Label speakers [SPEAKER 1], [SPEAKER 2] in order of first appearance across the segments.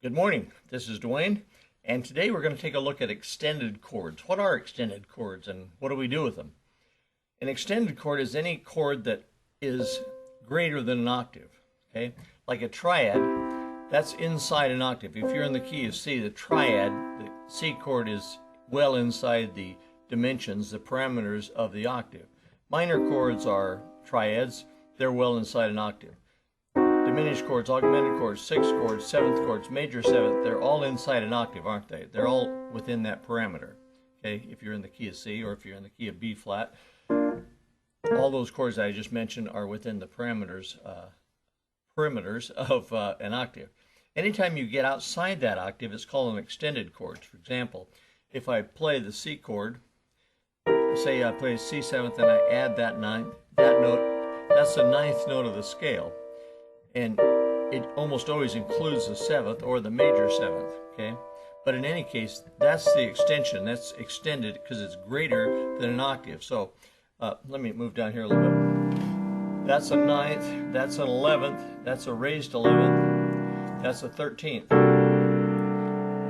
[SPEAKER 1] Good morning, this is Dwayne, and today we're going to take a look at extended chords. What are extended chords and what do we do with them? An extended chord is any chord that is greater than an octave, okay? Like a triad, that's inside an octave. If you're in the key of C, the triad, the C chord is well inside the dimensions, the parameters of the octave. Minor chords are triads, they're well inside an octave. Diminished chords, augmented chords, sixth chords, seventh chords, major seventh, they're all inside an octave, aren't they? They're all within that parameter, okay? If you're in the key of C or if you're in the key of B flat, all those chords that I just mentioned are within the parameters of an octave. Anytime you get outside that octave, it's called an extended chord. For example, if I play the C chord, say I play C seventh and I add that note, that's the ninth note of the scale. And it almost always includes the seventh or the major seventh, okay? But in any case, that's the extension. That's extended because it's greater than an octave. So let me move down here a little bit. That's a ninth, that's an 11th, that's a raised 11th, that's a 13th,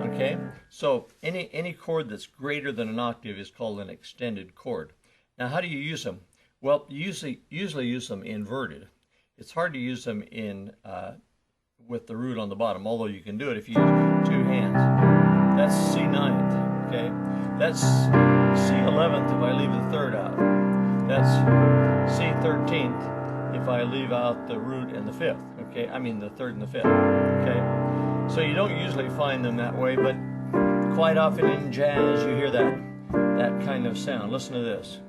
[SPEAKER 1] okay? So any chord that's greater than an octave is called an extended chord. Now, how do you use them? Well, you usually use them inverted. It's hard to use them in with the root on the bottom, although you can do it if you use two hands. That's C ninth, okay? That's C 11th if I leave the third out. That's C 13th if I leave out the root and the fifth, okay? I mean the third and the fifth, okay? So you don't usually find them that way, but quite often in jazz you hear that kind of sound. Listen to this.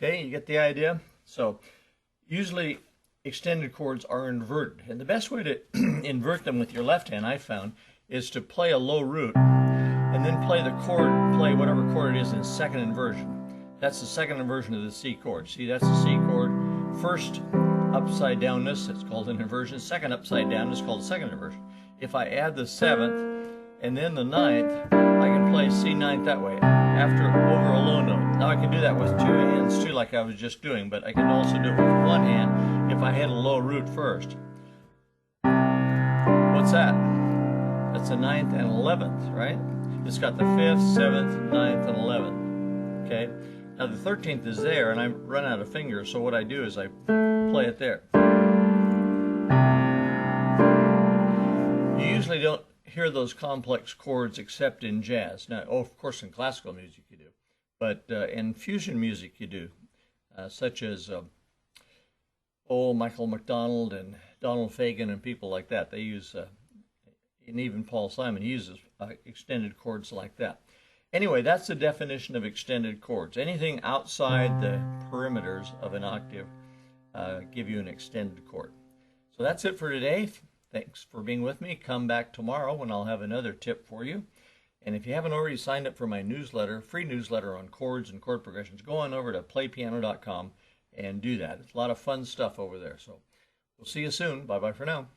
[SPEAKER 1] Okay, you get the idea? So usually extended chords are inverted, and the best way to invert them with your left hand, I found, is to play a low root and then play whatever chord it is in second inversion. That's the second inversion of the C chord. See, that's the C chord. First upside downness, it's called an inversion. Second upside down is called a second inversion. If I add the seventh and then the ninth, I can play C ninth that way over a low note. Now I can do that with two hands too, like I was just doing, but I can also do it with one hand if I hit a low root first. What's that? That's a ninth and 11th, right? It's got the fifth, seventh, ninth, and 11th. Okay. Now the 13th is there, and I run out of fingers, so what I do is I play it there. You usually don't hear those complex chords except in jazz. Now, of course, in classical music you do, but in fusion music you do, such as Michael McDonald and Donald Fagen and people like that. They use, and even Paul Simon uses extended chords like that. Anyway, that's the definition of extended chords. Anything outside the perimeters of an octave give you an extended chord. So that's it for today. Thanks for being with me. Come back tomorrow when I'll have another tip for you. And if you haven't already signed up for my newsletter, free newsletter on chords and chord progressions, go on over to playpiano.com and do that. It's a lot of fun stuff over there. So we'll see you soon. Bye-bye for now.